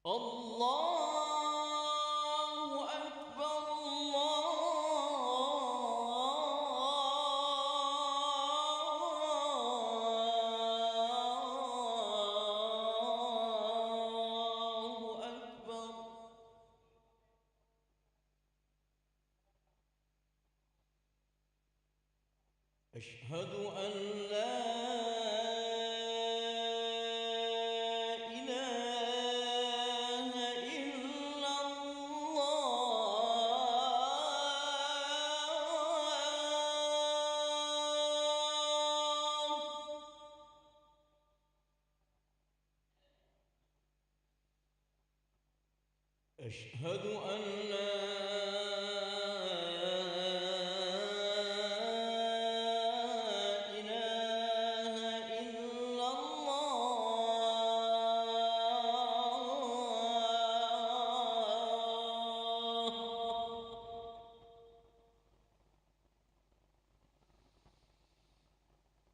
الله أكبر الله أكبر. أشهد أن لا أشهد أن لا إله إلا الله.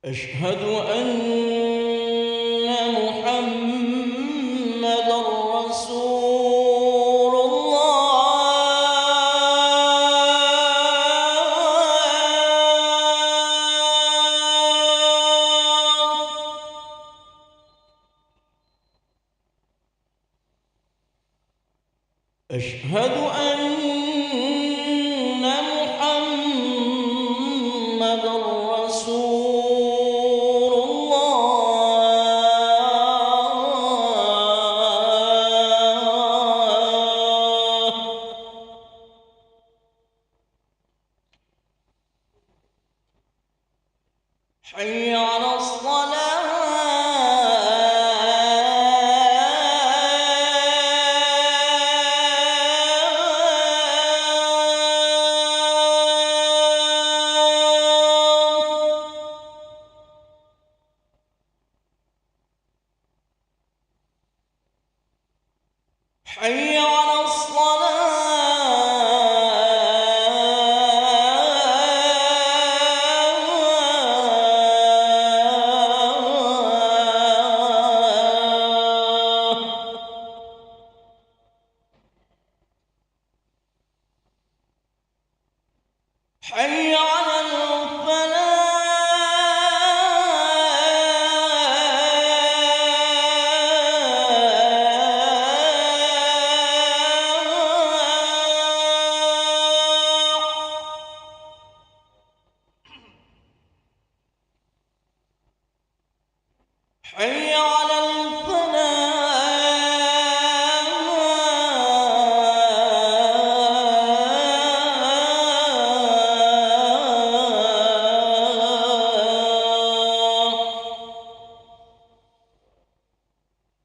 أشهد أن محمدًا رسول أشهد أن محمدًا رسول الله. حي على الصلاة. حي على حي على حي على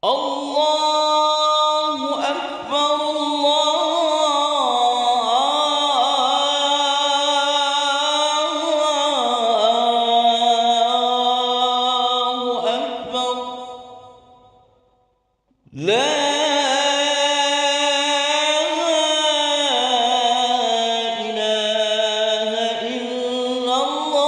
الله أكبر الله أكبر. لا إله إلا الله.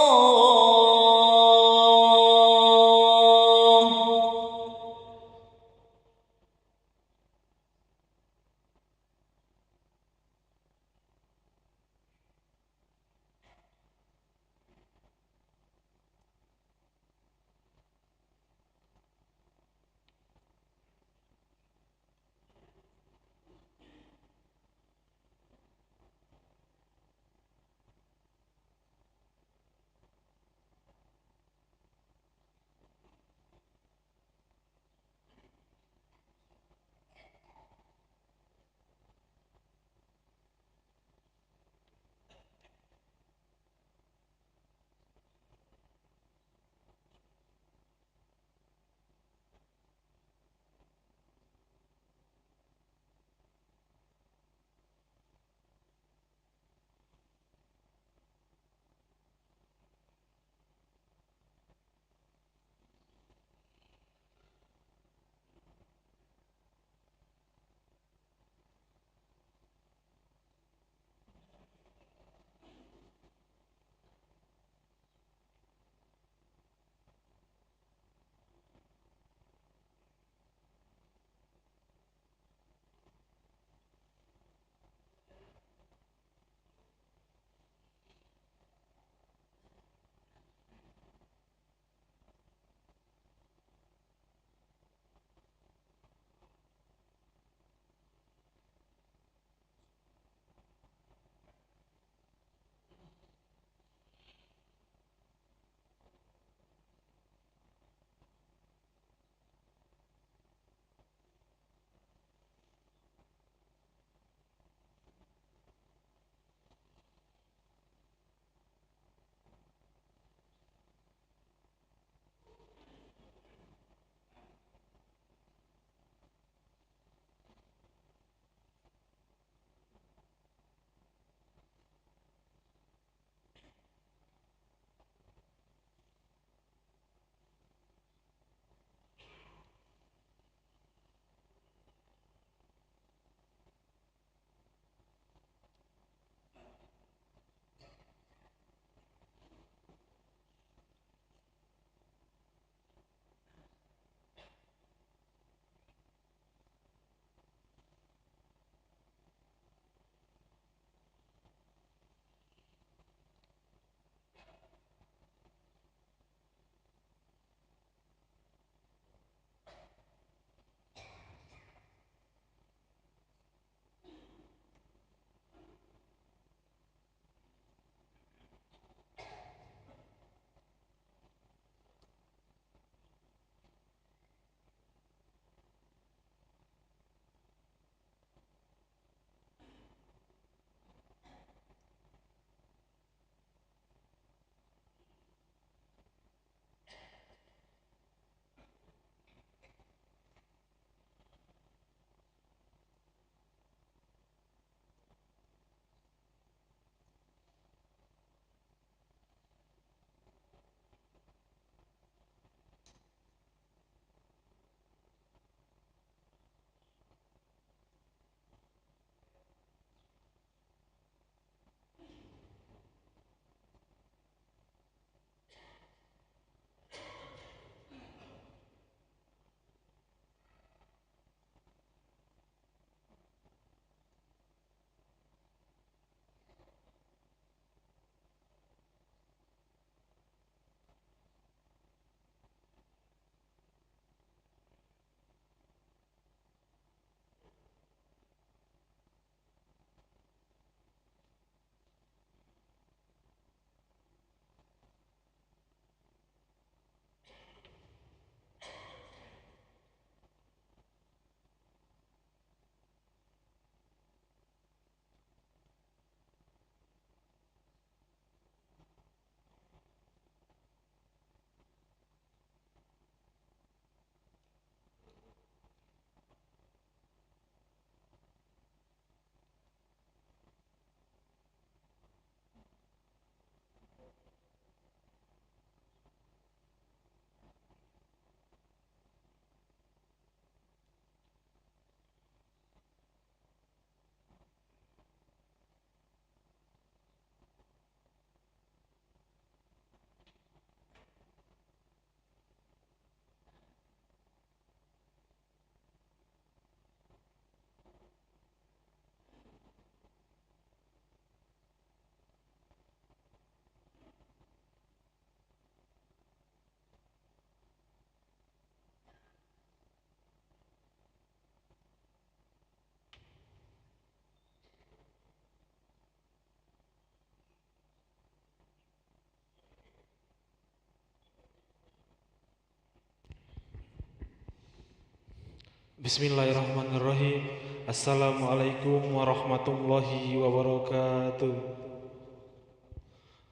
Bismillahirrahmanirrahim. Assalamualaikum warahmatullahi wabarakatuh.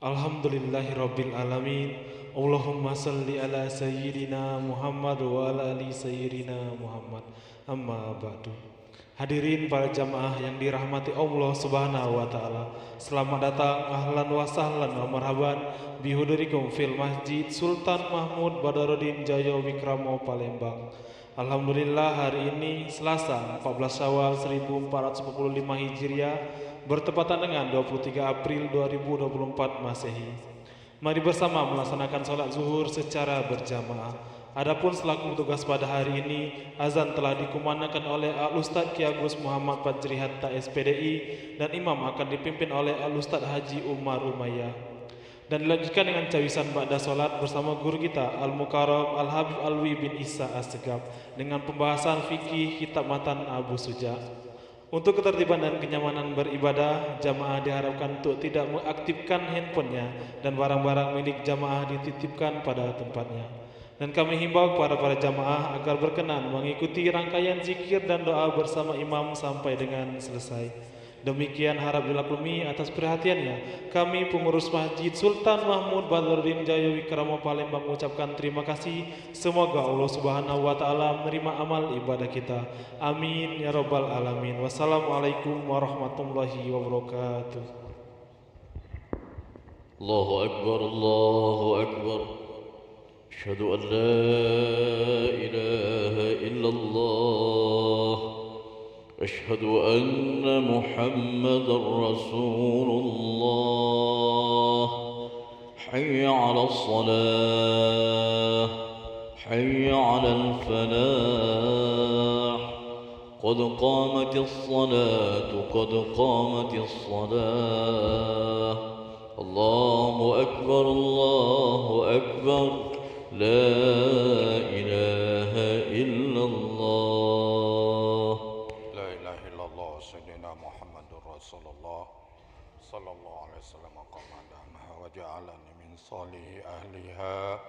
Alhamdulillahirabbil alamin. Allahumma salli ala sayyidina Muhammad wa ala ali sayyidina Muhammad. Amma ba'du. Hadirin para jamaah yang dirahmati Allah Subhanahu wa taala. Selamat datang, ahlan wa sahlan wa marhaban bihudurikum fil Masjid Sultan Mahmud Badaruddin Jaya Wikramo Palembang. Alhamdulillah, hari ini Selasa 14 Syawal 1445 Hijriah bertepatan dengan 23 April 2024 Masehi. Mari bersama melaksanakan sholat zuhur secara berjamaah. Adapun selaku petugas pada hari ini, azan telah dikumandangkan oleh Al-Ustadz Ki Agus Muhammad Fajri Hatta SPDI dan imam akan dipimpin oleh Al-Ustadz Haji Umar Umayyah. Dan dilanjutkan dengan cawisan ba'da solat bersama guru kita Al-Mukarram Al-Habib Alwi bin Isa As-Segaf dengan pembahasan fikih kitab matan Abu Suja. Untuk ketertiban dan kenyamanan beribadah, jamaah diharapkan untuk tidak mengaktifkan handphonenya dan barang-barang milik jamaah dititipkan pada tempatnya. Dan kami himbau kepada para jamaah agar berkenan mengikuti rangkaian zikir dan doa bersama imam sampai dengan selesai. Demikian harap dimaklumi atas perhatiannya. Kami pengurus Masjid Sultan Mahmud Badaruddin Jaya Wikramo Palembang mengucapkan terima kasih. Semoga Allah Subhanahu wa taala menerima amal ibadah kita. Amin ya rabbal alamin. Wassalamualaikum warahmatullahi wabarakatuh. Allahu Akbar, Allahu Akbar. Asyhadu an la ilaha illallah. أشهد أن محمد رسول الله. حي على الصلاة، حي على الفلاح. قد قامت الصلاة، قد قامت الصلاة. الله أكبر، الله أكبر. لا إله إلا الله. سيدنا محمد رسول الله صلى الله عليه وسلم قمدها وجعلني من صالح أهلها.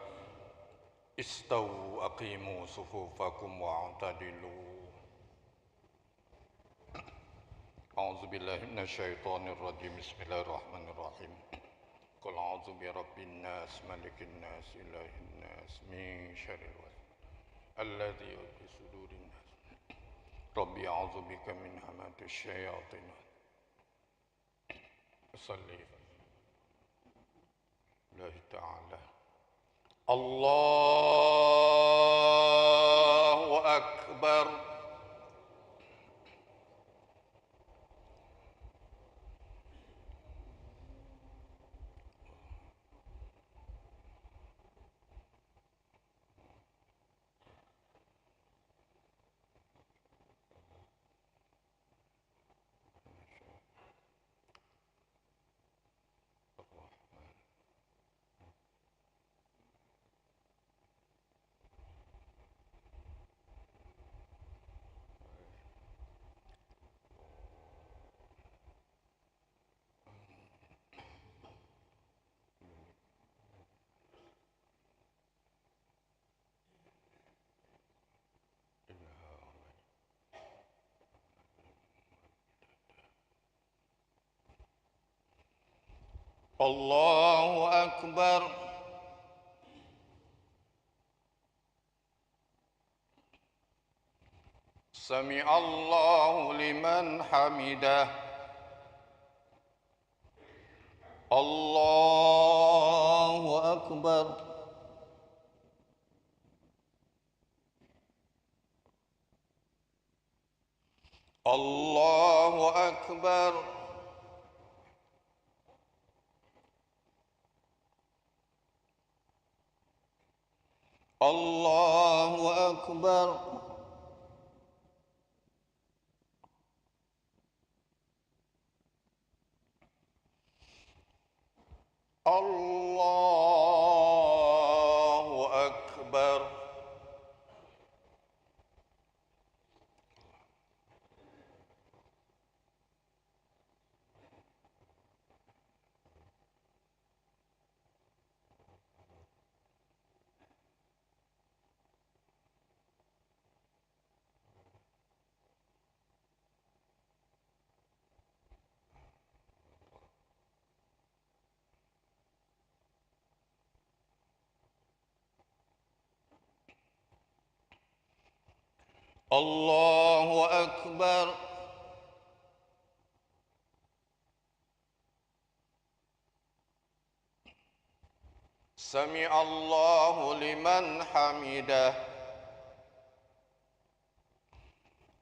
استووا أقيموا صفوفكم واعتدلوا. أعوذ بالله من الشيطان الرجيم. بسم الله الرحمن الرحيم. قل أعوذ برب الناس ملك الناس إله الناس من شر الوسواس الذي في صدور الناس. ربي أعوذ بك من همات الشياطين. صلي الله تعالى. الله أكبر. الله أكبر. سمع الله لمن حمده. الله أكبر. الله أكبر. الله أكبر. الله أكبر. الله أكبر سمع الله لمن حمده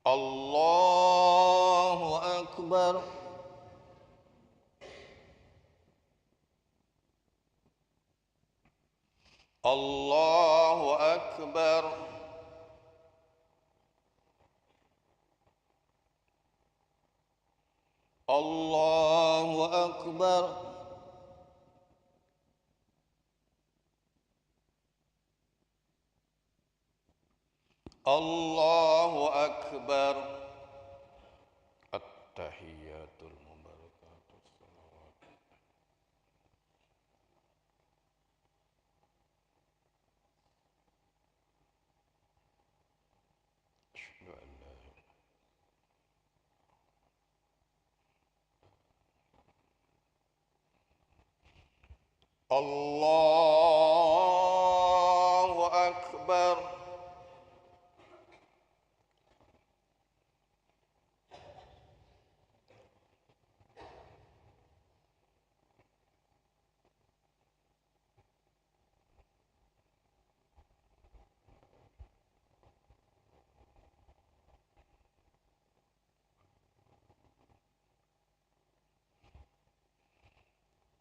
الله أكبر الله أكبر الله أكبر الله أكبر التحيات المباركات الصلوات أشهد أن لا إله الله أكبر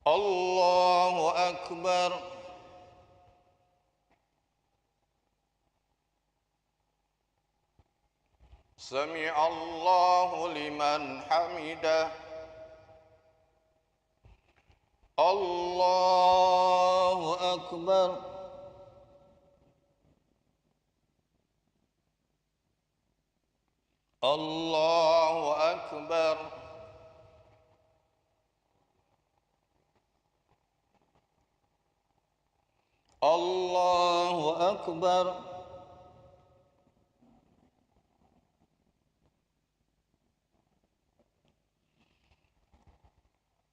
الله أكبر سمع الله لمن حمده الله أكبر الله أكبر الله أكبر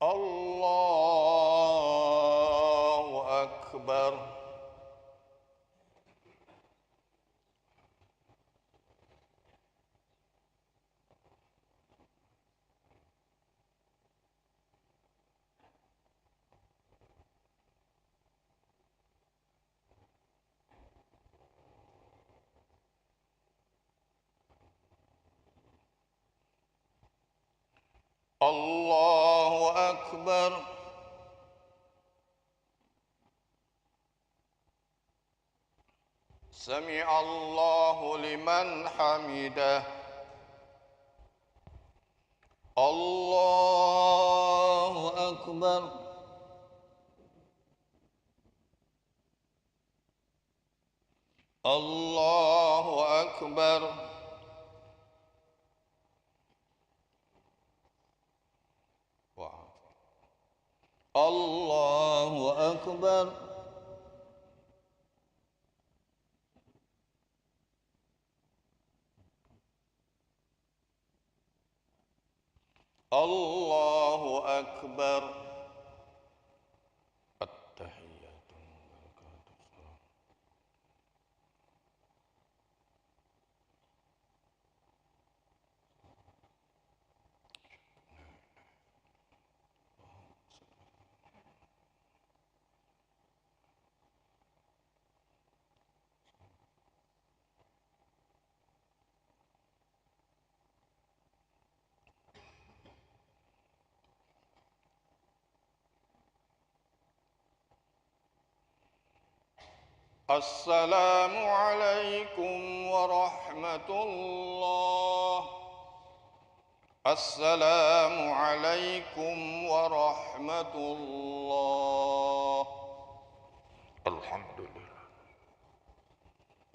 الله أكبر الله أكبر سمع الله لمن حمده الله أكبر الله أكبر الله أكبر الله أكبر التحيات المباركات الصلاة السلام عليكم ورحمة الله السلام عليكم ورحمة الله الحمد لله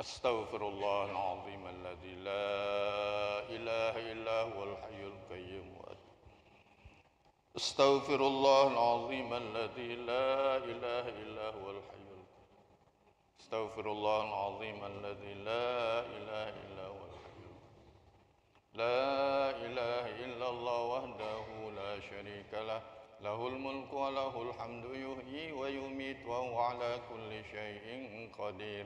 أستغفر الله العظيم الذي لا إله إلا هو الحي القيوم أستغفر الله العظيم الذي لا إله إلا هو الحي أستغفر الله العظيم الذي لا إله إلا هو الحي لا إله إلا الله وحده لا شريك له له الملك وله الحمد يحيي ويميت وهو على كل شيء قدير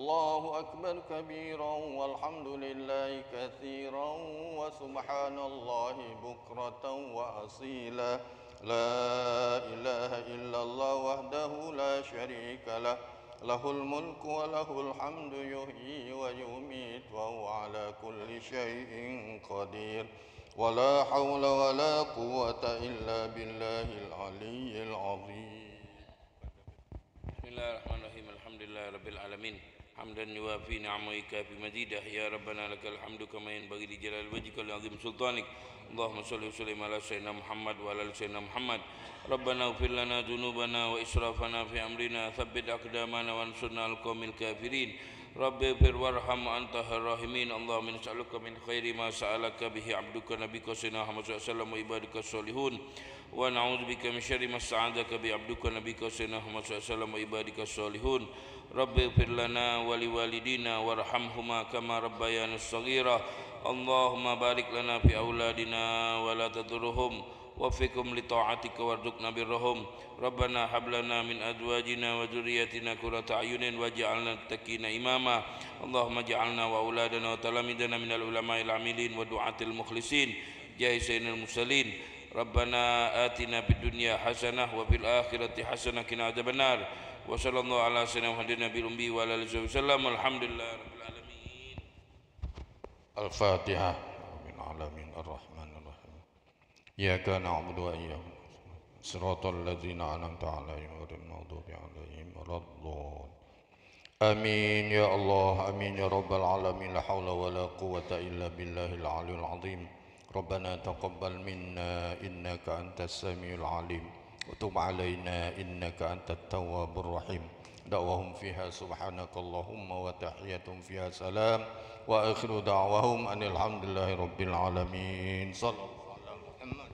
الله أكبر كبيرا والحمد لله كثيرا وسبحان الله بكرة وأصيلا لا إله إلا الله وحده لا شريك له له الملك وله الحمد يحيي ويميت وهو على كل شيء قدير ولا حول ولا قوة إلا بالله العلي العظيم. بسم الله الرحمن الرحيم الحمد لله رب العالمين حمدا يوافي نعمه يكافي مزيده يا ربنا لك الحمد كما ينبغي لجلال وجهك ولعظيم سلطانك اللهم صل وسلم على سيدنا محمد وعلى ال سيدنا محمد ربنا اغفر لنا ذنوبنا واسرافنا في امرنا ثبت اقدامنا وانصرنا على القوم الكافرين رب اغفر وارحم وانت خير الراحمين اللهم نسالك من خير ما سالك به عبدك نبيك سيدنا محمد صلى الله عليه وسلم وعبادك الصالحون ونعوذ بك من شر ما استعاذك بعبدك نبيك سيدنا محمد صلى الله عليه وسلم وعبادك الصالحون رب اغفر لنا ولوالدينا وارحمهما كما ربيانا صغيرا اللهم بارك لنا في أولادنا ولا تضرهم وفقهم لطاعتك وارزقنا برهم ربنا هب لنا من أزواجنا وذرياتنا قرة أعين واجعلنا للمتقين إماما اللهم اجعلنا وأولادنا وتلاميذنا من العلماء العاملين ودعاة المخلصين جاه سيدنا المرسلين ربنا آتنا في الدنيا حسنة وفي الآخرة حسنة وقنا عذاب النار وصلى الله على سيدنا محمد النبي الأمي وعلى آله وسلم الحمد لله رب العالمين. الفاتحة. آمين العالمين الرحمن الرحيم إياك نعبد وإياك صراط الذين أنعمت عليهم غير المغضوب عليهم ولا الضالين آمين يا الله آمين يا رب العالمين لا حول ولا قوة إلا بالله العلي العظيم ربنا تقبل منا إنك أنت السميع العليم وتب علينا إنك أنت التواب الرحيم دعوهم فيها سبحانك اللهم وتحيتهم فيها سلام وآخر دعوهم أن الحمد لله رب العالمين صلى الله على محمد.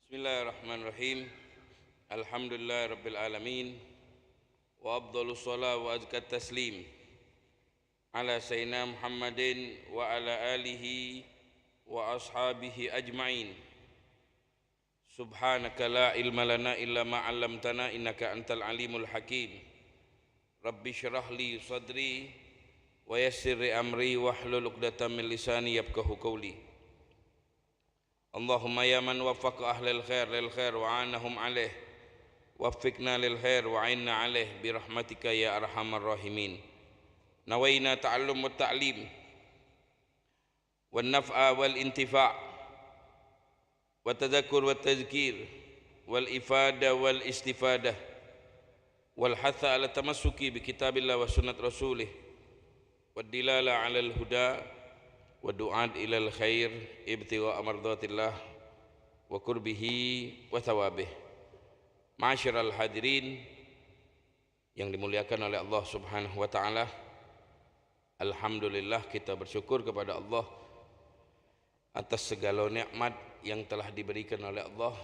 Bismillahirrahmanirrahim. Alhamdulillah Rabbil Alamin. Wa afdalus salat wa azkat taslim ala sayyidina Muhammadin wa ala alihi wa ashabihi ajma'in. Subhanaka la ilma lana illa ma 'allamtana innaka antal alimul hakim. Rabbi syrah li sadri wa yassir li amri wahlul 'uqdatam min lisani yafqahu qawli. Allahumma ya man waffaqa ahlal khair lil khair wa 'anahum 'alaih waffiqna lil khair wa 'inna 'alaih bi rahmatika ya arhamar rahimin. Nawaina ta'allum wa ta'lim wan naf'a wal intifa' wa tadhakkur wa tazkir wal ifada wal istifadah wal hatha ala tamassuki bi kitabillah wa sunnat rasulih wad dilala 'ala al huda wa du'at ilal khair ibtigha mardatillah wa qurbihi wa thawabih. Ma'asyiral hadirin yang dimuliakan oleh Allah Subhanahu wa taala, alhamdulillah kita bersyukur kepada Allah atas segala nikmat yang telah diberikan oleh Allah.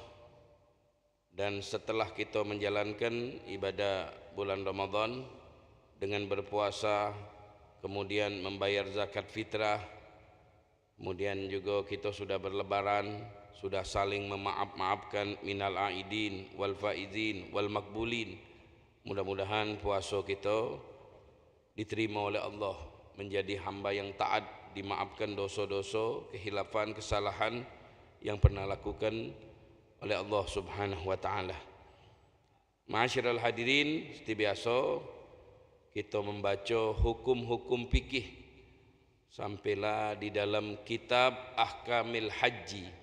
Dan setelah kita menjalankan ibadah bulan Ramadan dengan berpuasa, kemudian membayar zakat fitrah, kemudian juga kita sudah berlebaran, sudah saling memaaf-maafkan minal aidin wal faizin wal makbulin. Mudah-mudahan puasa kita diterima oleh Allah, menjadi hamba yang taat, dimaafkan dosa-dosa, kehilafan, kesalahan yang pernah lakukan oleh Allah Subhanahu wa taala. Ma'asyiral hadirin, seperti biasa kita membaca hukum-hukum fikih. Sampailah di dalam kitab Ahkamil Haji.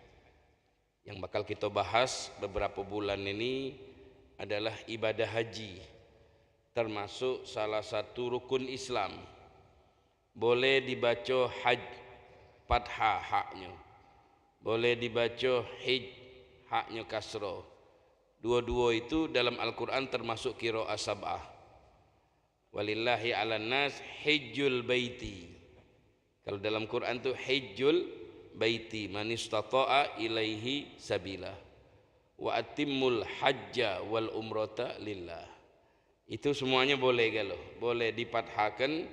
Yang bakal kita bahas beberapa bulan ini adalah ibadah haji, termasuk salah satu rukun Islam. Boleh dibaca haj fathah haknya, boleh dibaca hij haknya kasrah. Dua-dua itu dalam Al-Quran termasuk qiraah sab'ah. Walillahi 'alan nas hijjul baiti. Kalau dalam Quran itu hijjul baiti man istata'a ilaihi sabila wa atimmul hajja wal umrata lillah. Itu semuanya boleh, kalau boleh difathahkan,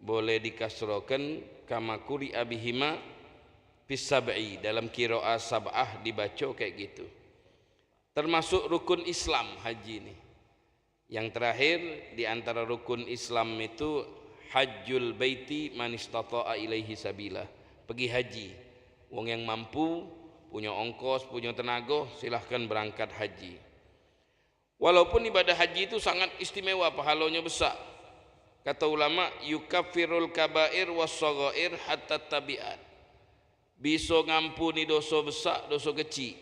boleh dikasrokan, kama quri'a bihima fis sab'i, dalam qiraah sab'ah dibaca kayak gitu. Termasuk rukun Islam haji ini. Yang terakhir di antara rukun Islam itu hajjul baiti man istata'a ilaihi sabila, pergi haji. Wong yang mampu, punya ongkos, punya tenaga, silahkan berangkat haji. Walaupun ibadah haji itu sangat istimewa, pahalanya besar. Kata ulama, yukaffirul kabair was-shaghair hatta tabiat. Bisa ngampuni dosa besar, dosa kecil.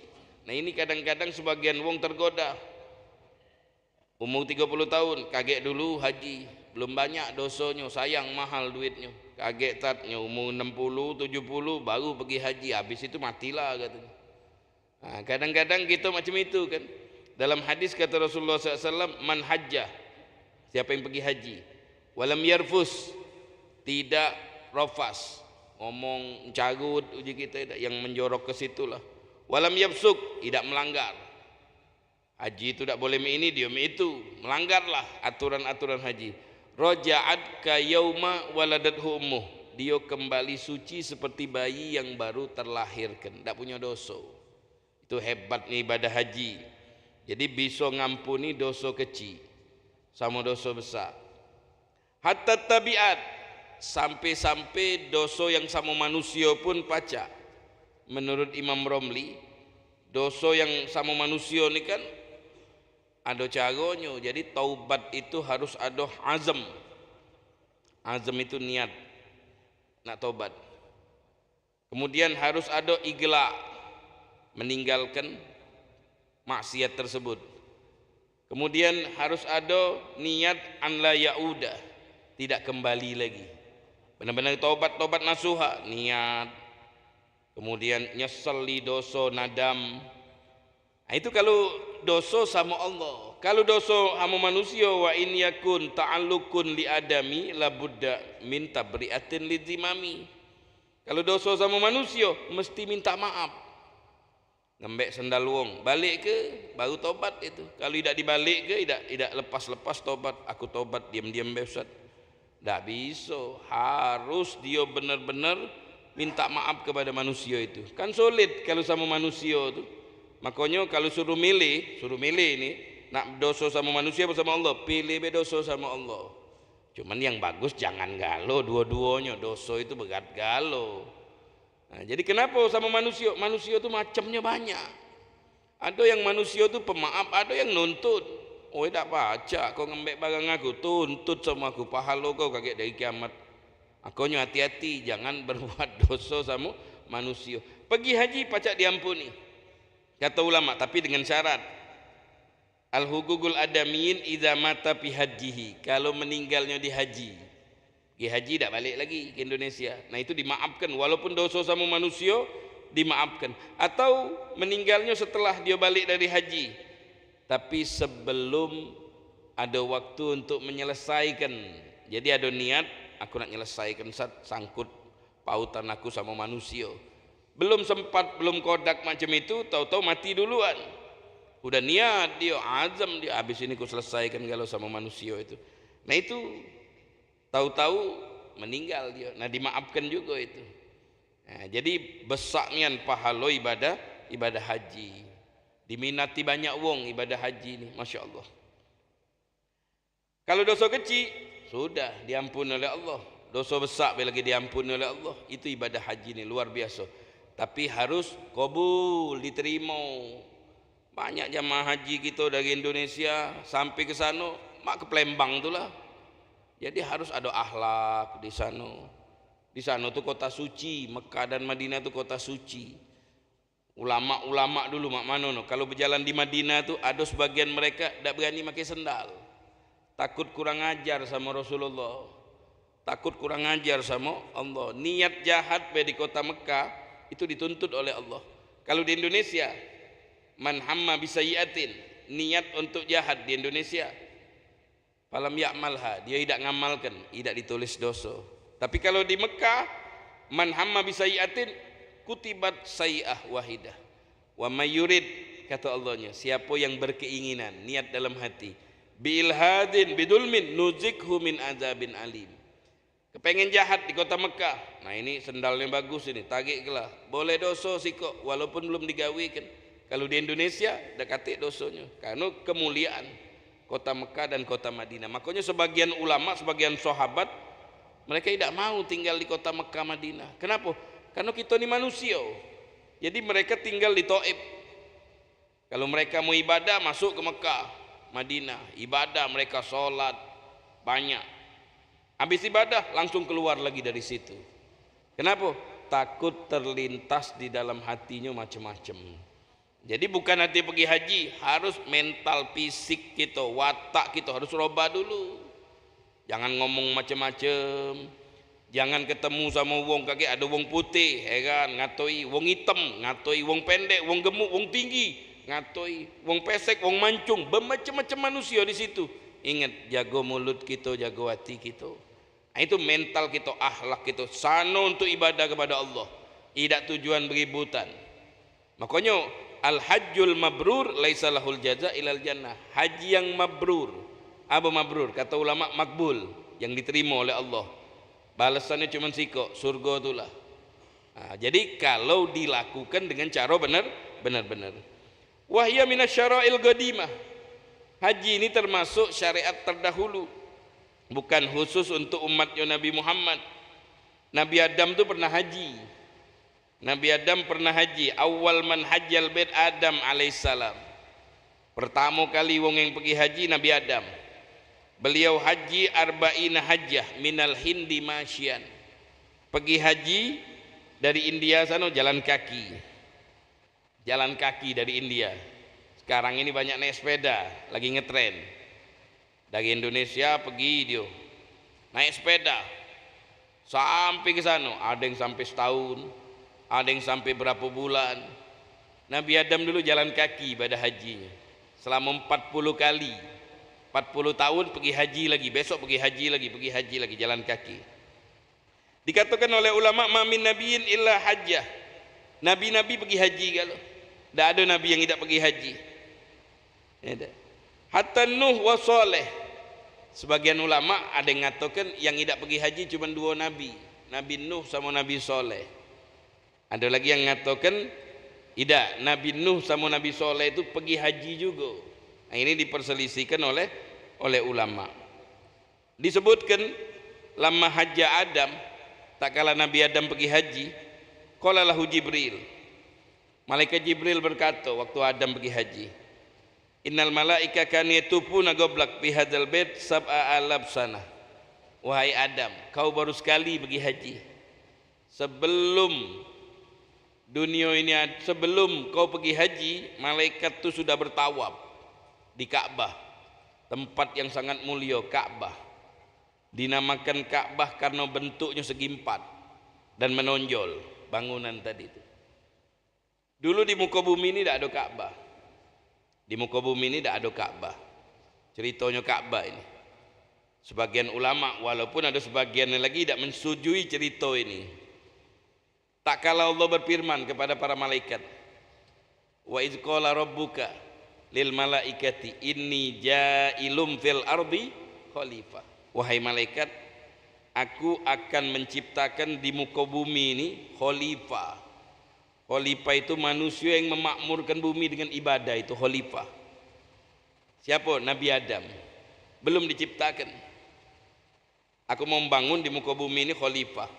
Nah ini kadang-kadang sebagian wong tergoda. Umur 30 tahun, kaget dulu haji, belum banyak dosanya, sayang mahal duitnya. Kaget tatnya umur 60, 70 baru pergi haji, habis itu matilah katanya. Nah, kadang-kadang kita macam itu kan. Dalam hadis kata Rasulullah SAW, man hajjah, siapa yang pergi haji, walam yarfus, tidak rafas, ngomong carut uji kita, yang menjorok ke situlah. Walam yabsuk, tidak melanggar. Haji itu tidak boleh ini, dia itu, melanggarlah aturan-aturan haji. Raja'at ka yauma waladathu ummuh, dia kembali suci seperti bayi yang baru terlahirkan, tidak punya dosa. Itu hebatnya ibadah haji. Jadi bisa ngampuni dosa kecil sama dosa besar. Hatta tabiat, sampai-sampai dosa yang sama manusia pun pacak. Menurut Imam Romli, dosa yang sama manusia ini kan ada caranya. Jadi taubat itu harus ada azam. Azam itu niat nak taubat. Kemudian harus ada igla, meninggalkan maksiat tersebut. Kemudian harus ada niat an la yauda, tidak kembali lagi. Benar-benar taubat nasuha, niat. Kemudian nyesel li dosa, nadam. Nah, itu kalau dosa sama Allah. Kalau dosa sama manusia, wa in yakun ta'allukun li adami labudda min tabri'atin lidzimami. Kalau dosa sama manusia mesti minta maaf. ngembek sendal wong, balik ke baru tobat itu. Kalau tidak dibalik ke tidak lepas-lepas tobat. Aku tobat diam-diam Ustaz. Tak bisa, harus dia benar-benar minta maaf kepada manusia itu. Kan sulit kalau sama manusia itu. Makanya kalau suruh milih ini, nak dosa sama manusia apa sama Allah? Pilih dosa sama Allah. Cuman yang bagus jangan galau dua-duanya. Dosa itu berat galau. Nah, jadi kenapa sama manusia? Manusia itu macamnya banyak. Ada yang manusia itu pemaaf, ada yang nuntut. Oh tak baca kau ngembek barang aku, tuntut sama aku, pahala kau kaget dari kiamat. Akunya hati-hati jangan berbuat dosa sama manusia. Pergi haji pacak diampuni, kata ulama, tapi dengan syarat al-hugugul adamiyin idza mata fi hajihi, kalau meninggalnya di haji. Pergi haji tak balik lagi ke Indonesia. Nah itu dimaafkan walaupun dosa sama manusia, dimaafkan. Atau meninggalnya setelah dia balik dari haji, tapi sebelum ada waktu untuk menyelesaikan. Jadi ada niat, aku nak menyelesaikan sangkut pautan aku sama manusia. Belum sempat, belum kodak macam itu, tahu-tahu mati duluan. Udah niat dia, azam dia, habis ini aku selesaikan kalau sama manusia itu. Nah itu tahu-tahu meninggal dia. Nah dimaafkan juga itu. Nah, jadi besarnya pahala ibadah haji. Diminati banyak wong ibadah haji ini, Masya Allah. Kalau dosa kecil sudah diampuni oleh Allah, dosa besar lagi diampuni oleh Allah. Itu ibadah haji ini luar biasa. Tapi harus qabul, diterima. Banyak jamaah haji kita dari Indonesia sampai ke sana, mak ke Palembang itulah. Jadi harus ada akhlak di sana. Di sana tuh kota suci, Mekah dan Madinah itu kota suci. Ulama-ulama dulu mak mano no. Kalau berjalan di Madinah tuh ada sebagian mereka tidak berani pakai sendal, takut kurang ajar sama Rasulullah, takut kurang ajar sama Allah. Niat jahat di kota Mekah itu dituntut oleh Allah. Kalau di Indonesia, man hamma bisayyi'atin, niat untuk jahat di Indonesia, falam ya'malha, dia tidak ngamalkan, tidak ditulis dosa. Tapi kalau di Mekah, man hamma bisayyi'atin kutibat sayi'ah wahidah wa mayyurid, kata Allahnya, siapa yang berkeinginan niat dalam hati biilhadin bidulmin nuzikhu min azabin alim, kepengen jahat di kota Mekah. Nah ini sendalnya bagus ini, tagik kelah, boleh dosa sih kok walaupun belum digawikan. Kalau di Indonesia dekati dosanya karena kemuliaan kota Mekah dan kota Madinah. Makanya sebagian ulama, sebagian sahabat mereka tidak mau tinggal di kota Mekah Madinah. Kenapa? Karena kita ini manusia. Jadi mereka tinggal di Taif. Kalau mereka mau ibadah masuk ke Mekah, Madinah, ibadah mereka sholat banyak. Habis ibadah langsung keluar lagi dari situ. Kenapa? Takut terlintas di dalam hatinya macam-macam. Jadi bukan nanti pergi haji, harus mental fisik kita, watak kita harus robah dulu. Jangan ngomong macam-macam. Jangan ketemu sama wong kakek ada wong putih, heran ngatoi, wong hitam ngatoi, wong pendek, wong gemuk, wong tinggi ngatoi, wong pesek, wong mancung, bermacam-macam manusia di situ. Ingat, jago mulut kita, jago hati kita. Nah, itu mental kita, akhlak kita. Sana untuk ibadah kepada Allah, tidak tujuan beributan. Makanya al-hajjul mabrur laisa lahul jaza ilal jannah. Haji yang mabrur, apa mabrur? Kata ulama makbul, yang diterima oleh Allah. Balasannya cuma sikok, surga itulah. Nah, jadi kalau dilakukan dengan cara benar-benar. Wahya minasyara'il qadimah. Haji ini termasuk syariat terdahulu, bukan khusus untuk umatnya Nabi Muhammad. Nabi Adam itu pernah haji. Nabi Adam pernah haji. Awal man hajjal bait Adam alaihissalam. Pertama kali wong yang pergi haji Nabi Adam. Beliau haji arba'ina hajjah minal hindi masyian. Pergi haji dari India sana jalan kaki. Jalan kaki dari India. Sekarang ini banyak naik sepeda, lagi ngetren. Dari Indonesia pergi dia naik sepeda sampai ke sana. Ada yang sampai setahun, ada yang sampai berapa bulan. Nabi Adam dulu jalan kaki pada hajinya selama 40 kali. 40 tahun pergi haji lagi, besok pergi haji lagi, jalan kaki. Dikatakan oleh ulama, ma min nabiyyin illa hajjah. Nabi-nabi pergi haji kalau. Tidak ada nabi yang tidak pergi haji. Hatta Nuh wa Saleh. Sebagian ulama ada yang mengatakan yang tidak pergi haji cuma 2 nabi, Nabi Nuh sama Nabi Saleh. Ada lagi yang mengatakan tidak, Nabi Nuh sama Nabi Saleh itu pergi haji juga. Nah, ini diperselisihkan oleh ulama. Disebutkan lama haja Adam, tak kala Nabi Adam pergi haji, qala lahu Jibril. Malaikat Jibril berkata waktu Adam pergi haji, innal malaika kan yatufuna goblak fi hadzal bait sab'a alaf sana. Wahai Adam, kau baru sekali pergi haji. Sebelum dunia ini, sebelum kau pergi haji, malaikat itu sudah bertawaf di Ka'bah, tempat yang sangat mulia. Ka'bah dinamakan Ka'bah karena bentuknya segi 4 dan menonjol bangunan tadi itu. Dulu di muka bumi ini tidak ada Ka'bah. Di muka bumi ini tidak ada Ka'bah. Ceritanya Ka'bah ini. Sebagian ulama, walaupun ada sebagian yang lagi tidak mensujui cerita ini. Tak kala Allah berfirman kepada para malaikat, wa iz qala rabbuka lil malaikati inni ja'ilum fil ardi khalifah. Wahai malaikat, aku akan menciptakan di muka bumi ini khalifah. Khalifah itu manusia yang memakmurkan bumi dengan ibadah, itu khalifah. Siapa? Nabi Adam belum diciptakan. Aku mau membangun di muka bumi ini khalifah.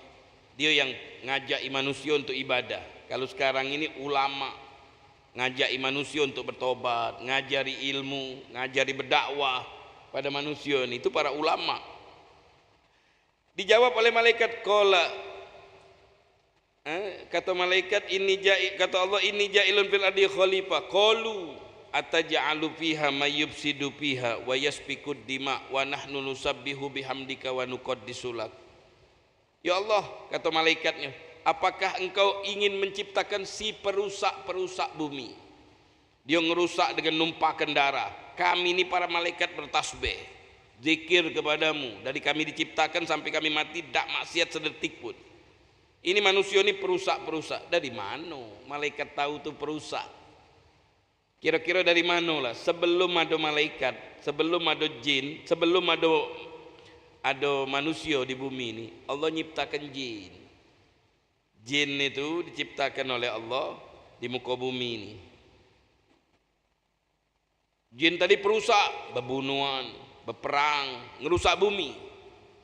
Dia yang ngajak manusia untuk ibadah. Kalau sekarang ini ulama ngajak manusia untuk bertobat, ngajari ilmu, ngajari berdakwah pada manusia ini, itu para ulama. Dijawab oleh malaikat, qala, kata malaikat, kata Allah, inni ja'ilun fil ardi khalifah. Qalu ataj'alu fiha may yufsidu fiha wa yasfikud dima wa nahnu nusabbihu bihamdika wa nuqaddisu lak. Ya Allah, kata malaikatnya, apakah engkau ingin menciptakan si perusak bumi? Dia ngerusak dengan numpahkan darah. Kami ini para malaikat bertasbih, zikir kepadamu. Dari kami diciptakan sampai kami mati tak maksiat sedetik pun. Ini manusia ini perusak. Dari mana malaikat tahu itu perusak? Kira-kira dari mana lah? Sebelum ada malaikat, sebelum ada jin, sebelum ada manusia di bumi ini, Allah nyiptakan jin. Jin itu diciptakan oleh Allah di muka bumi ini. Jin tadi perusak, berbunuhan, berperang, ngerusak bumi.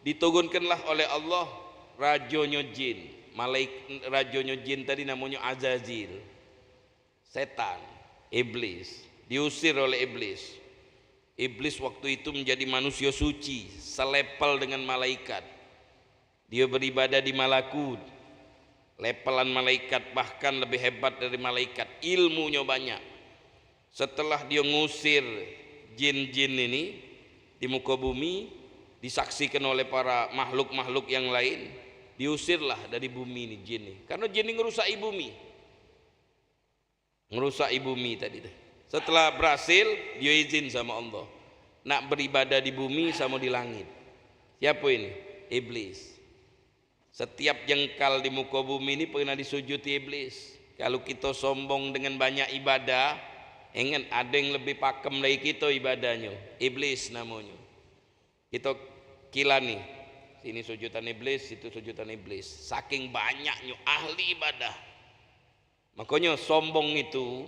Diturunkanlah oleh Allah rajonya jin. Rajonya jin tadi namanya Azazil, setan, iblis. Diusir oleh iblis. Iblis waktu itu menjadi manusia suci, selepel dengan malaikat. Dia beribadah di malakut, lepelan malaikat, bahkan lebih hebat dari malaikat, ilmunya banyak. Setelah dia ngusir jin-jin ini di muka bumi, disaksikan oleh para makhluk-makhluk yang lain, diusirlah dari bumi ini jin ini. Karena jin ini ngerusak bumi. Ngerusak bumi tadi. Setelah berhasil, dia izin sama Allah nak beribadah di bumi sama di langit. Siapa ini? Iblis. Setiap jengkal di muka bumi ini pernah disujuti iblis. Kalau kita sombong dengan banyak ibadah, ingat ada yang lebih pakem dari kita ibadahnya. Iblis namanya. Kita kilani. Sini sujudan iblis, situ sujudan iblis. Saking banyaknya ahli ibadah. Makanya sombong itu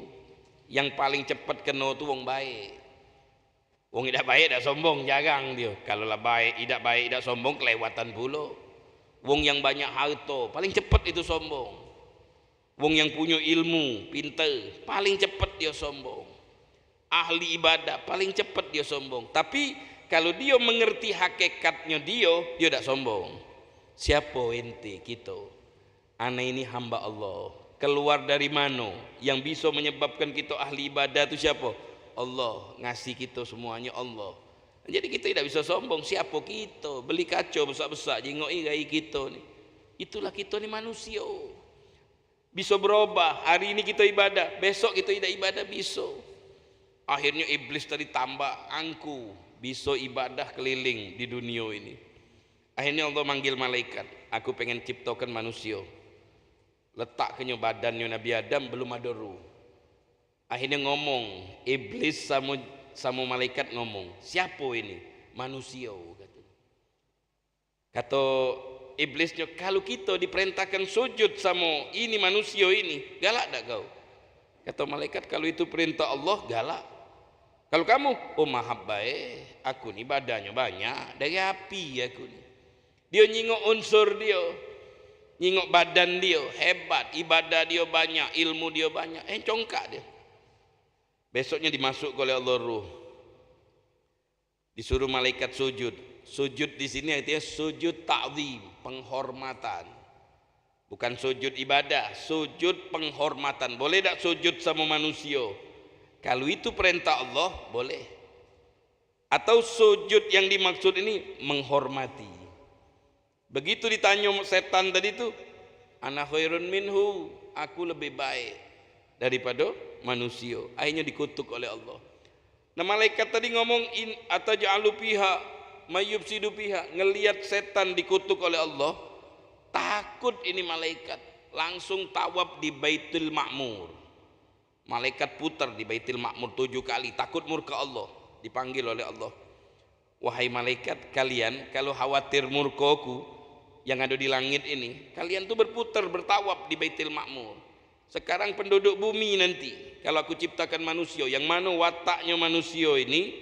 yang paling cepat kena itu wong baik. Wong tidak baik tidak sombong, jarang dia. Kalau lah baik tidak sombong, kelewatan pula. Wong yang banyak harta paling cepat itu sombong. Wong yang punya ilmu, pintar, paling cepat dia sombong. Ahli ibadah paling cepat dia sombong. Tapi kalau dia mengerti hakikatnya dia tidak sombong. Siapa ente kita? Ana ini hamba Allah. Keluar dari mana? Yang bisa menyebabkan kita ahli ibadah itu siapa? Allah. Ngasih kita semuanya Allah. Jadi kita tidak bisa sombong. Siapa kita? Beli kacau besar-besar jengoi gaya kita nih. Itulah kita nih manusia. Bisa berubah. Hari ini kita ibadah, besok kita tidak ibadah, bisa. Akhirnya iblis tadi tambah angku, bisa ibadah keliling di dunia ini. Akhirnya Allah manggil malaikat, aku pengen ciptakan manusia. Letak badannya Nabi Adam belum ada ruh. Akhirnya ngomong, iblis sama malaikat ngomong, siapa ini? Manusia. Kata iblisnya, kalau kita diperintahkan sujud sama ini manusia ini, galak tak kau? Kata malaikat, kalau itu perintah Allah, galak. Kalau kamu, oh maha baik, aku ni badannya banyak, dari api aku ni. Dia nyingok unsur dia, nyingok badan dia, hebat, ibadah dia banyak, ilmu dia banyak, congkak dia. Besoknya dimasuk oleh Allah ruh, disuruh malaikat sujud. Sujud di sini artinya sujud ta'zim, penghormatan, bukan sujud ibadah, sujud penghormatan. Boleh tak sujud sama manusia? Kalau itu perintah Allah boleh. Atau sujud yang dimaksud ini menghormati. Begitu ditanya setan tadi itu, ana khairun minhu, aku lebih baik daripada manusia. Akhirnya dikutuk oleh Allah. Nah malaikat tadi ngomong in ataj'alu fiha mayyufsidu fiha, ngelihat setan dikutuk oleh Allah, takut ini malaikat, langsung tawaf di Baitul Ma'mur. Malaikat putar di Baitul Ma'mur 7 kali, takut murka Allah. Dipanggil oleh Allah, wahai malaikat, kalian kalau khawatir murkaku yang ada di langit ini, kalian tuh berputar bertawaf di Baitul Ma'mur. Sekarang penduduk bumi nanti, kalau aku ciptakan manusia yang mana wataknya manusia ini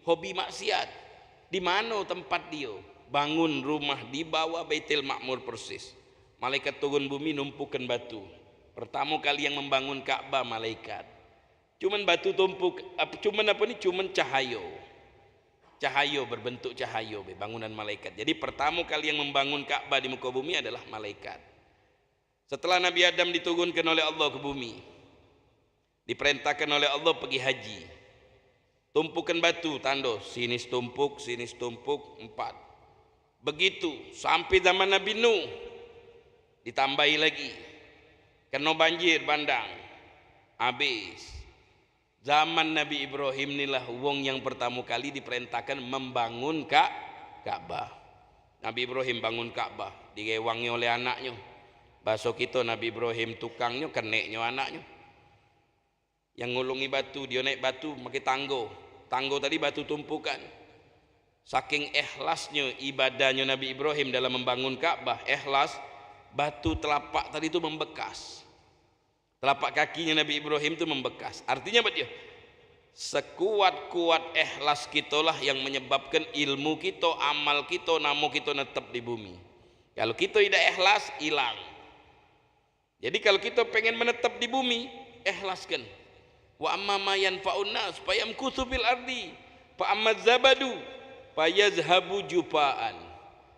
hobi maksiat, di mana tempat dia? Bangun rumah di bawah Baitul Ma'mur persis. Malaikat turun bumi numpukan batu. Pertama kali yang membangun Ka'bah malaikat. Cuman batu tumpuk, cuman cahaya. Cahaya berbentuk cahaya bangunan malaikat. Jadi pertama kali yang membangun Ka'bah di muka bumi adalah malaikat. Setelah Nabi Adam diturunkan oleh Allah ke bumi, diperintahkan oleh Allah pergi haji. Tumpukan batu, tanda sini tumpuk 4. Begitu sampai zaman Nabi Nuh, ditambahi lagi, kena banjir bandang, habis. Zaman Nabi Ibrahim inilah wong yang pertama kali diperintahkan membangun Ka'bah. Nabi Ibrahim bangun Ka'bah, direwangi oleh anaknya. Bahasa kita Nabi Ibrahim tukangnya, keneknya anaknya. Yang ngulungi batu, dia naik batu pakai tanggo. Tanggo tadi batu tumpukan. Saking ikhlasnya ibadahnya Nabi Ibrahim dalam membangun Ka'bah, ikhlas, batu telapak tadi itu membekas. Telapak kakinya Nabi Ibrahim itu membekas. Artinya apa dia? Sekuat-kuat ikhlas kita lah yang menyebabkan ilmu kita, amal kita, nama kita netap di bumi. Kalau kita tidak ikhlas, hilang. Jadi kalau kita pengen menetap di bumi, ikhlaskan. Wa amma ma yanfa'un nas fayamkuthu bil ardi fa amma zabadu fayazhabu jufaan.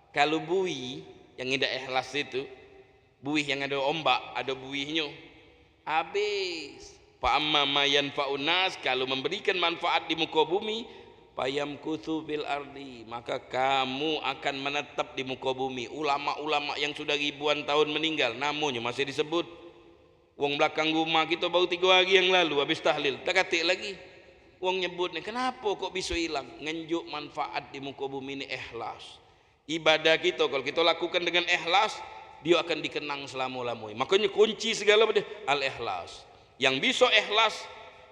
Kalau buih yang tidak ikhlas itu, buih yang ada ombak, ada buihnya, habis. Fa amma ma yanfa'un nas, kalau memberikan manfaat di muka bumi, fayamkuthu bil ardi, maka kamu akan menetap di muka bumi. Ulama-ulama yang sudah ribuan tahun meninggal, namanya masih disebut. Wong belakang rumah kita baru 3 hari yang lalu habis tahlil, tak katik lagi. Wong nyebutnya, kenapa kok bisa hilang? Ngenjuk manfaat di muka bumi ini ikhlas. Ibadah kita kalau kita lakukan dengan ikhlas, dia akan dikenang selama-lamanya. Makanya kunci segala pada al-ikhlas. Yang bisa ikhlas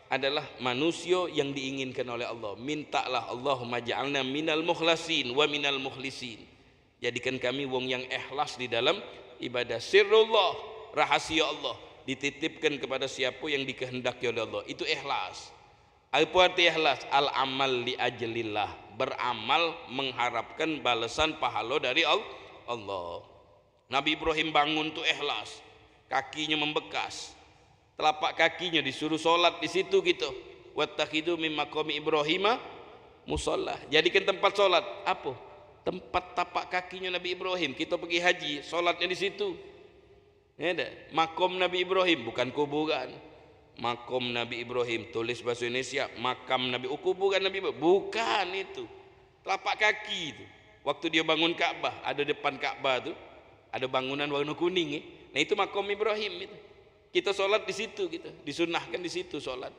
adalah manusia yang diinginkan oleh Allah. Mintalah, Allahumma ja'alna minal mukhlasin wa minal mukhlisin. Jadikan kami wong yang ikhlas di dalam ibadah. Sirrullah, rahasia Allah, dititipkan kepada siapa yang dikehendaki oleh Allah. Itu ikhlas. Apa arti ikhlas? Al-amal li ajlillah, beramal mengharapkan balasan pahala dari Allah. Nabi Ibrahim bangun tuh ikhlas, kakinya membekas, telapak kakinya disuruh solat di situ gitu. Wattakhidu min maqami Ibrahima musalla, jadikan tempat solat. Apa? Tempat tapak kakinya Nabi Ibrahim. Kita pergi haji, solatnya di situ. Ada makom Nabi Ibrahim, bukan kuburan. Makom Nabi Ibrahim, tulis bahasa Indonesia, makam Nabi, kuburan Nabi Ibrahim, bukan itu. Telapak kaki itu. Waktu dia bangun Ka'bah, ada depan Ka'bah tuh, ada bangunan warna kuning. Nah itu makom Ibrahim itu. Kita sholat di situ, kita disunahkan di situ sholat.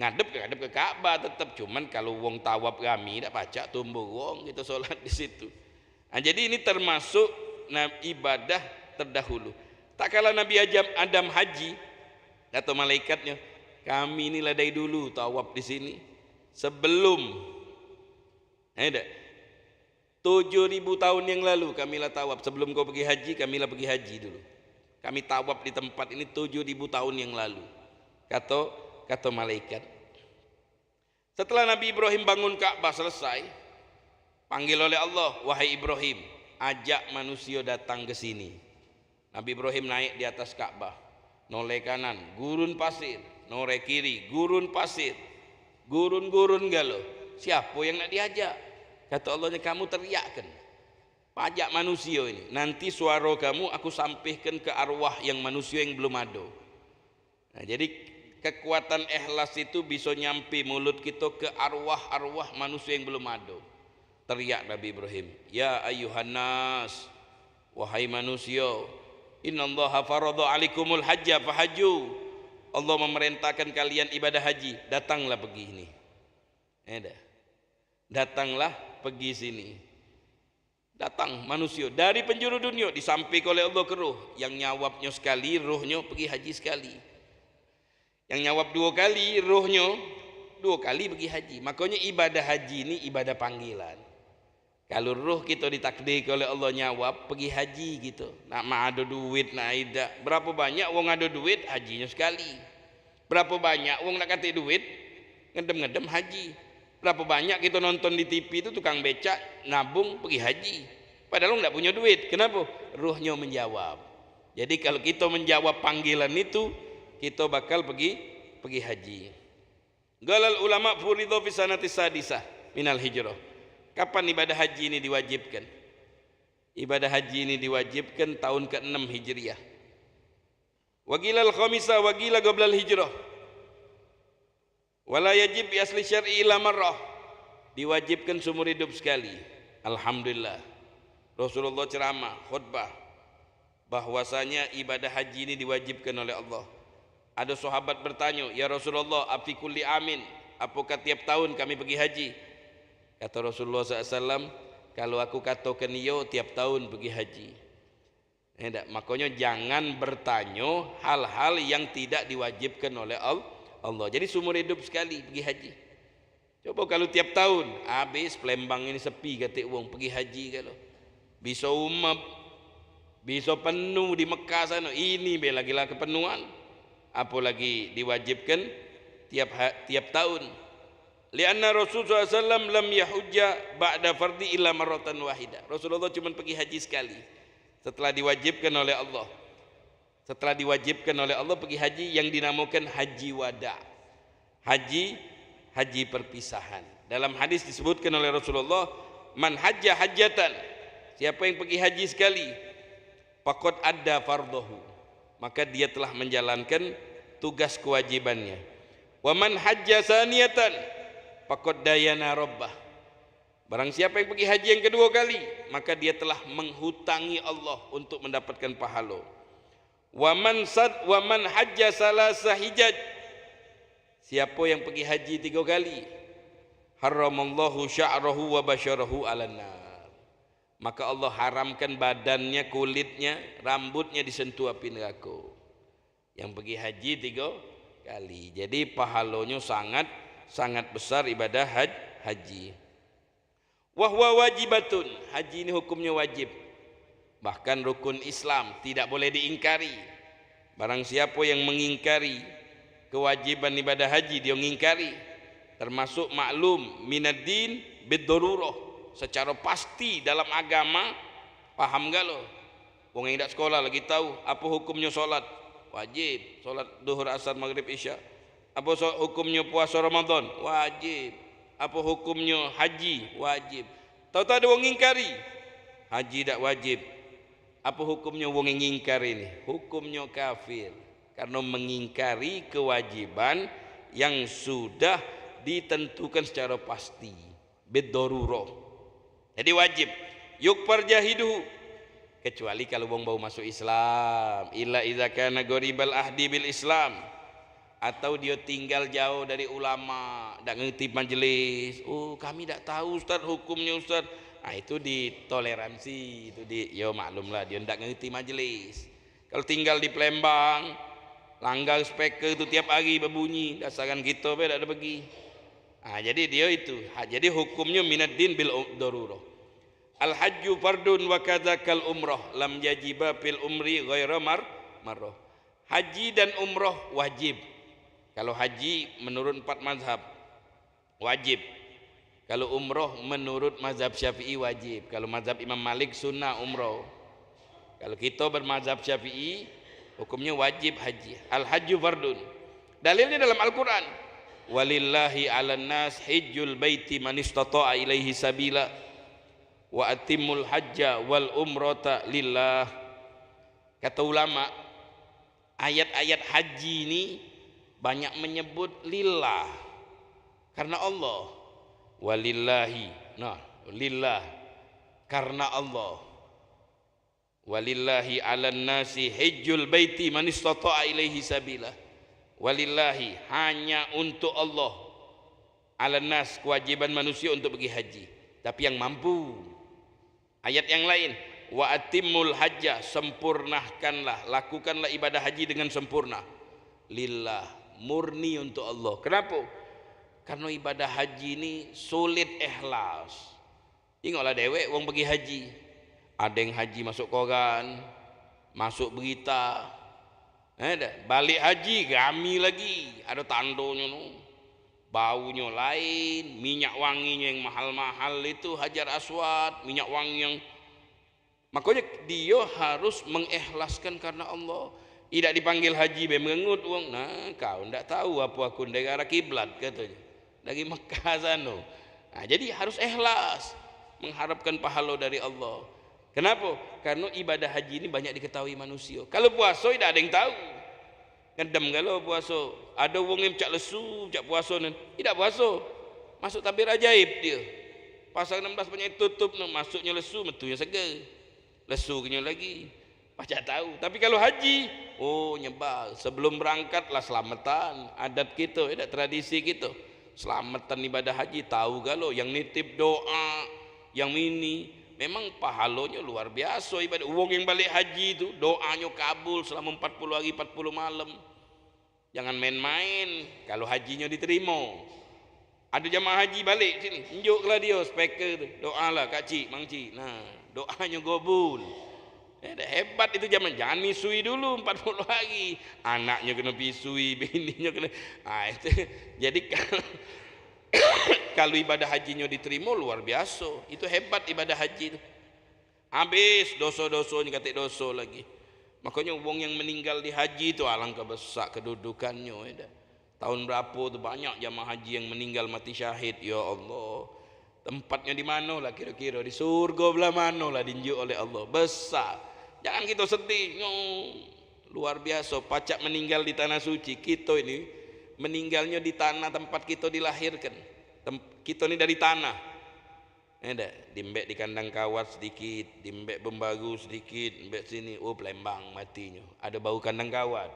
Ngadep ke Ka'bah tetap, cuman kalau wong tawab kami tidak pacak tumbuh wong, kita sholat di situ. Nah, jadi ini termasuk ibadah terdahulu. Tak kala Nabi Adam haji, atau malaikatnya, Kami inilah dari dulu tawaf di sini. Sebelum 7.000 tahun yang lalu kamilah tawaf. Sebelum kau pergi haji, kamilah pergi haji dulu. Kami tawaf di tempat ini 7.000 tahun yang lalu. Kata malaikat. Setelah Nabi Ibrahim bangun Ka'bah selesai, panggil oleh Allah, wahai Ibrahim, ajak manusia datang ke sini. Nabi Ibrahim naik di atas Ka'bah. Noleh kanan, gurun pasir. Noleh kiri, gurun pasir. Gurun-gurun galo. Siapa yang nak diajak? Kata Allahnya, kamu teriakkan. Pajak manusia ini. Nanti suara kamu aku sampaikan ke arwah yang manusia yang belum ada. Nah, jadi kekuatan ikhlas itu bisa nyampe mulut kita ke arwah-arwah manusia yang belum ada. Teriak Nabi Ibrahim, ya ayuhan nas, wahai manusia, innallaha faradha alikumul hajja fahajju. Allah memerintahkan kalian ibadah haji, datanglah pergi ini. Datanglah pergi sini. Datang manusia dari penjuru dunia, disampaikan oleh Allah ke ruh. Yang nyawabnya sekali, ruhnya pergi haji sekali. Yang nyawab 2 kali, ruhnya 2 kali pergi haji. Makanya ibadah haji ini ibadah panggilan. Kalau ruh kita ditakdir oleh Allah nyawab pergi haji gitu. Nak ada duit, nak ada. Berapa banyak wong ada duit, hajinya sekali. Berapa banyak wong nak kata duit, ngedem-ngedem haji. Berapa banyak kita nonton di TV itu tukang becak, nabung pergi haji. Padahal enggak punya duit. Kenapa? Ruhnya menjawab. Jadi kalau kita menjawab panggilan itu, kita bakal pergi haji. Galal ulama furidho fi sanati sadisah minal hijrah. Kapan ibadah haji ini diwajibkan? Ibadah haji ini diwajibkan tahun ke-6 Hijriah. Wagilal khamisah wagila qablal hijrah. Wala yajib bi asli syar'i ila marrah. Diwajibkan seumur hidup sekali. Alhamdulillah. Rasulullah ceramah, khutbah bahwasanya ibadah haji ini diwajibkan oleh Allah. Ada sahabat bertanya, ya Rasulullah, afi kulli amin, apakah tiap tahun kami pergi haji? Kata Rasulullah SAW, kalau aku katakan yo tiap tahun pergi haji. Makanya jangan bertanya hal-hal yang tidak diwajibkan oleh Allah. Jadi seumur hidup sekali pergi haji. Coba kalau tiap tahun habis Palembang ini sepi kata wong pergi haji kalau. Bisa umap, bisa penuh di Mekah sana. Ini lagi-lagi kepenuhan. Apalagi diwajibkan tiap tahun. Lianna Rasulullah SAW lam yahujja ba'da fardi illa marratan wahida. Rasulullah cuma pergi haji sekali setelah diwajibkan oleh Allah. Setelah diwajibkan oleh Allah pergi haji yang dinamakan haji wada. Haji perpisahan. Dalam hadis disebutkan oleh Rasulullah, man hajja hajjatan, siapa yang pergi haji sekali, faqad adda fardahu, maka dia telah menjalankan tugas kewajibannya. Wa man hajja saniyatan faqad dayana rabbah, barang siapa yang pergi haji yang kedua kali, maka dia telah menghutangi Allah untuk mendapatkan pahala. Wa man hajja salasa hijaj, siapa yang pergi haji 3 kali, haramallahu sya'rahu wa basyarahu 'alan nar, maka Allah haramkan badannya, kulitnya, rambutnya disentuh api neraka. Yang pergi haji 3 kali. Jadi pahalanya sangat besar ibadah haji. Wahwa wajibatun, haji ini hukumnya wajib. Bahkan rukun Islam tidak boleh diingkari. Barang siapa yang mengingkari kewajiban ibadah haji, dia mengingkari. Termasuk maklum minaddin bid-darurah, secara pasti dalam agama. Paham gak lo? Wong yang tidak sekolah lagi tahu apa hukumnya solat. Wajib solat duhur, asar, maghrib, isya. Apa hukumnya puasa Ramadan? Wajib. Apa hukumnya haji? Wajib. Tahu-tahu ada orang ingkari haji tak wajib. Apa hukumnya orang yang ingkari ini? Hukumnya kafir, karena mengingkari kewajiban yang sudah ditentukan secara pasti, bid-darurah. Jadi wajib. Yukfar jahiduhu, kecuali kalau wong baru masuk Islam. Illa idza kana gharibal ahdi bil Islam, atau dia tinggal jauh dari ulama, tak ngerti majelis. Oh, kami tak tahu Ustaz hukumnya Ustaz. Ah, itu ditoleransi, itu ya maklumlah dia tak ngerti majelis. Kalau tinggal di Palembang, Langgar speaker tu tiap hari berbunyi, dasarkan kita tak ada pergi. Jadi dia itu. Jadi hukumnya minad din bil darurah. Al hajju fardun wa kadzakal umrah lam yajiba fil umri ghaira marrah. Haji dan umrah wajib. Kalau haji menurut 4 mazhab wajib. Kalau umrah menurut mazhab Syafi'i wajib. Kalau mazhab Imam Malik sunnah umrah. Kalau kita bermazhab Syafi'i hukumnya wajib haji. Al hajju fardun. Dalilnya dalam Al-Qur'an. Walillahi 'alan nas hajjul baiti man istata'a ilaihi sabila wa atimul hajja wal umrata lillah. Kata ulama, ayat-ayat haji ini banyak menyebut lillah karena Allah. Walillahi, lillah karena Allah. Walillahi 'alan nasi hajjul baiti man istata'a ilaihi sabila. Walillahi, hanya untuk Allah. 'Alan nas, kewajiban manusia untuk pergi haji, tapi yang mampu. Ayat yang lain, wa atimul hajja, sempurnakanlah, lakukanlah ibadah haji dengan sempurna. Lillah, murni untuk Allah. Kenapa? Karena ibadah haji ini sulit ikhlas. Tengoklah dewek wong pergi haji. Ada yang haji masuk koran, masuk berita. Balik haji gami lagi, ada tandonya no. Baunya lain, minyak wanginya yang mahal-mahal itu Hajar Aswad, minyak wangi yang makanya dia harus mengikhlaskan karena Allah. Tidak dipanggil haji be mengut wong. Nah, kau ndak tahu apa aku dari arah kiblat katanya. Dari Mekah sana. Jadi harus ikhlas mengharapkan pahala dari Allah. Kenapa? Karena ibadah haji ini banyak diketahui manusia. Kalau puasa tidak ada yang tahu. Ngedem kalau puasa. Ada wong yang cak lesu, cak puasa nan. Tidak puasa. Masuk tabir ajaib dia. Pasal 16 banyak tutup, masuknya lesu, metunya segar. Lesu kena lagi. Pacak tahu. Tapi kalau haji, nyebar. Sebelum berangkat lah selamatan. Adat kita, tradisi kita. Selamatan ibadah haji. Tahu kalau yang nitip doa, yang ini. Memang pahalanya luar biasa ibadah. Wong yang balik haji itu doanya kabul selama 40 hari 40 malam. Jangan main-main kalau hajinya diterima. Ada jamaah haji balik sini, tunjuklah dia speaker tu. Doalah Kak Cik, Mang Cik. Nah, doanya kabul. Hebat itu zaman. Jangan misui dulu 40 hari. Anaknya kena pisui, bininya kena. Itu. Jadi kalau ibadah hajinya diterima luar biasa. Itu hebat ibadah haji itu. Habis dosa-dosanya kata dosa lagi. Makanya wong yang meninggal di haji itu alangkah besar kedudukannya. Tahun berapa tu banyak jamaah haji yang meninggal mati syahid. Ya Allah. Tempatnya di mana lah kira-kira? Di surga belah mana lah diunjuk oleh Allah. Besar. Jangan kita sedih. Luar biasa. Pacak meninggal di tanah suci. Kita ini meninggalnya di tanah tempat kita dilahirkan. Kita ini dari tanah. Dimbek di kandang kawat sedikit, dimbek Bembagu sedikit, dimbek sini, Palembang matinya. Ada bau kandang kawat.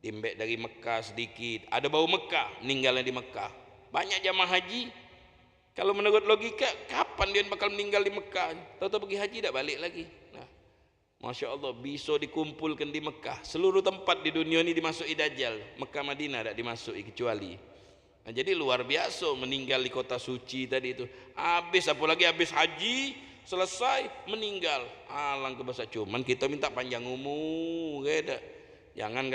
Dimbek dari Mekah sedikit, ada bau Mekah, meninggalnya di Mekah. Banyak jamaah haji. Kalau menurut logika, kapan dia bakal meninggal di Mekah? Tahu-tahu pergi haji tak balik lagi. Nah, Masya Allah, bisa dikumpulkan di Mekah. Seluruh tempat di dunia ini dimasuki Dajjal. Mekah Madinah tak dimasuki kecuali. Nah, jadi luar biasa meninggal di kota suci tadi itu. Apalagi habis haji selesai meninggal. Alangkah besar. Cuman kita minta panjang umur, jangan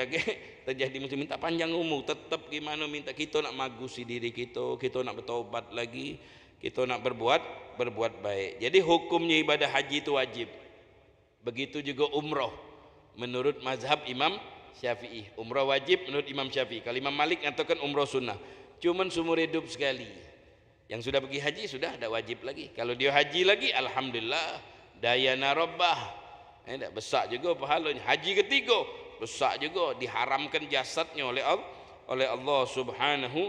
terjadi mesti minta panjang umur. Tetap gimana minta kita nak magusi diri kita nak bertobat lagi, kita nak berbuat baik. Jadi hukumnya ibadah haji itu wajib. Begitu juga umrah menurut mazhab Imam Syafi'i. Umrah wajib menurut Imam Syafi'i. Kalau Imam Malik mengatakan umrah sunnah. Cuman seumur hidup sekali. Yang sudah pergi haji sudah ada wajib lagi. Kalau dia haji lagi, alhamdulillah, dayana rabbah. Besar juga pahalanya. Haji ketiga besar juga, diharamkan jasadnya oleh Allah subhanahu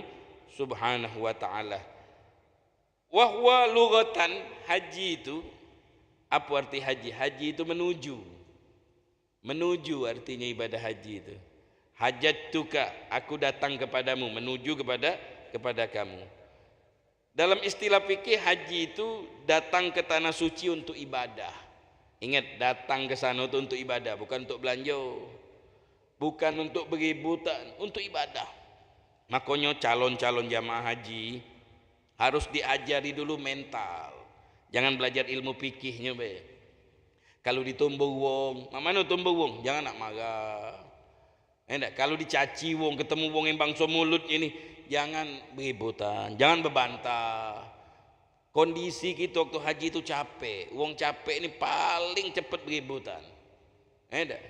wa ta'ala. Wa huwa lughatan, haji itu apa arti haji? Haji itu menuju artinya ibadah haji itu. Hajatuka, aku datang kepadamu, menuju kepada kamu. Dalam istilah fikih, haji itu datang ke tanah suci untuk ibadah. Ingat, datang ke sana itu untuk ibadah, bukan untuk belanja. bukan untuk beributan, untuk ibadah. Makanya calon-calon jamaah haji harus diajari dulu mental. Jangan belajar ilmu fikihnya be. Kalau ditumbuk wong, mana tumbuk wong? Jangan nak marah. Enggak, kalau dicaci wong, ketemu wong yang bangsa mulutnya ini, jangan beributan, jangan berbantah. Kondisi kita waktu haji itu capek, wong capek ini paling cepat beributan. Enggak,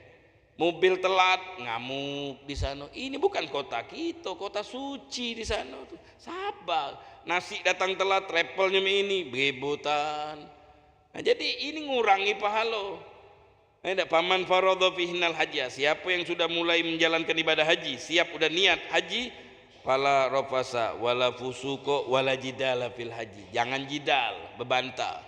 mobil telat ngamuk di sana. Ini bukan kota kita, kota suci di sana. Sabar, nasi datang telat, travelnya ini beributan. Nah, jadi ini ngurangi pahala. Tidak, paman faradha fihinal hajja, siapa yang sudah mulai menjalankan ibadah haji, siap udah niat haji, fala rafasa wala fusuko wala jidala fil haji. Jangan jidal, bebantah.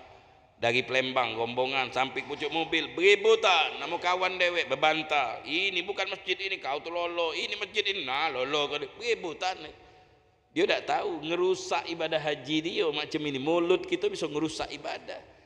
Dari Palembang rombongan sampai pucuk mobil beributan, nama kawan dewek bebantah. Ini bukan masjid ini, kau tu lolo, ini masjid ini, nah lolo kau beributan. Dia tak tahu ngerusak ibadah haji dia macam ini. Mulut kita bisa ngerusak ibadah.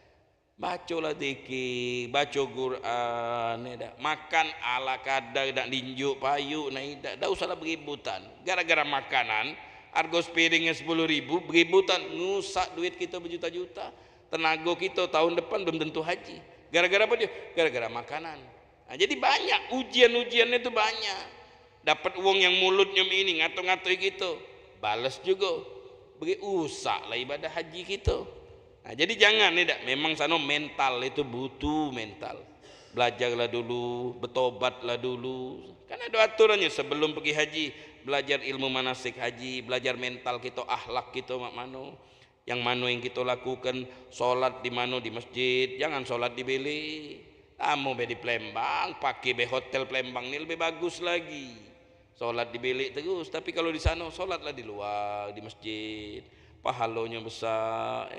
Bacalah zikir, baca Quran, makan ala kadar, tak linjuk payu, tak usahlah beributan. Gara-gara makanan, harga sepiringnya 10.000, beributan, ngusak duit kita berjuta-juta. Tenaga kita tahun depan belum tentu haji. Gara-gara apa dia? Gara-gara makanan. Nah, jadi banyak ujian-ujiannya itu banyak. Dapat uang yang mulutnya ini ngatur-ngatur gitu, balas juga, beri usak lah ibadah haji kita. Nah, jadi jangan memang sana mental itu butuh mental. Belajarlah dulu, bertobatlah dulu. Kan ada aturannya sebelum pergi haji, belajar ilmu manasik haji, belajar mental kita, akhlak kita mak mano. Yang mano yang kita lakukan, solat di mano di masjid, jangan solat di bilik. Kamu be di Palembang, pakai be hotel Palembang ini lebih bagus lagi. Solat di bilik terus, tapi kalau di sana solatlah di luar, di masjid. Pahalanya besar,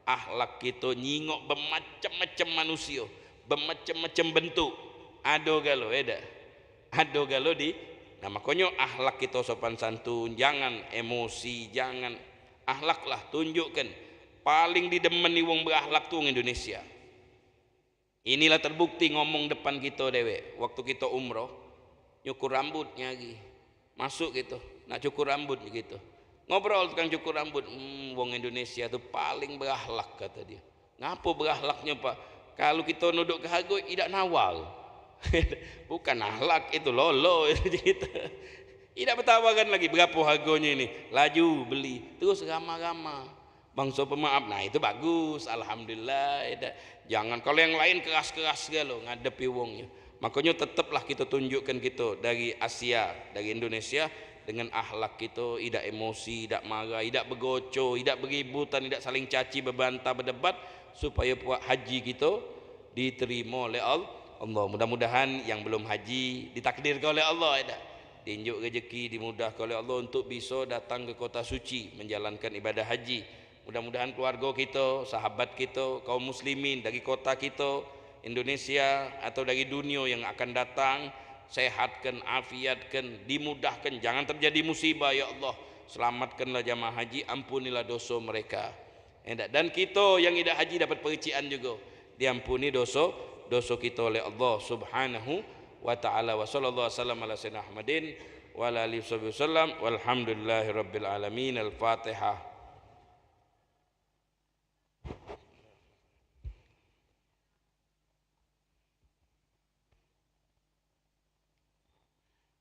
akhlak kita nyingok bermacam-macam manusia, bermacam-macam bentuk. Ado galo ado galo di. Nah makanya akhlak kita sopan santun, jangan emosi, jangan akhlaklah tunjukkan. Paling didemeni wong berakhlak tuh Indonesia. Inilah terbukti ngomong depan kita dewe. Waktu kita umroh, nyukur rambutnya lagi, masuk gitu, nak cukur rambut gitu. Ngobrol tukang cukur rambut, wong Indonesia itu paling berakhlak kata dia. Ngapa berakhlaknya Pak? Kalau kita nuduk ke harga, tidak nawal. Bukan akhlak itu lolo gitu. Tidak bertawaran lagi berapa harganya ini. Laju beli, terus ramah-ramah. Bangsa pemaaf, nah itu bagus, alhamdulillah. Jangan kalau yang lain keras-keras galo ngadepi wongnya. Makanya tetaplah kita tunjukkan kita dari Asia, dari Indonesia. Dengan akhlak kita, tidak emosi, tidak marah, tidak bergoco, tidak beributan, tidak saling caci, berbantah, berdebat, supaya puak haji kita diterima oleh Allah. Mudah-mudahan yang belum haji ditakdirkan oleh Allah, diinjuk rezeki, dimudahkan oleh Allah untuk bisa datang ke kota suci menjalankan ibadah haji. Mudah-mudahan keluarga kita, sahabat kita, kaum muslimin dari kota kita Indonesia atau dari dunia yang akan datang sehatkan, afiatkan, dimudahkan, jangan terjadi musibah ya Allah. Selamatkanlah jamaah haji, ampunilah dosa mereka. Dan kita yang tidak haji dapat perician juga, diampuni dosa kita oleh Allah Subhanahu wa taala. Wa sallallahu wasallam ala sayyidina Muhammadin wa ala alihi wasallam walhamdulillahirabbil alamin. Al-Fatihah.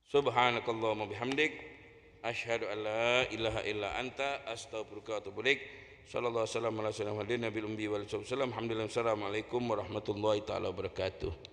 Subhanakallahumma bihamdik asyhadu an la ilaha illa anta astaghfiruka wa atubu ilaik. Sallallahu alaihi wasallam ala sayyidina Muhammadin nabiyil ummi wal sallam. Alhamdulillah. Assalamualaikum warahmatullahi taala wabarakatuh.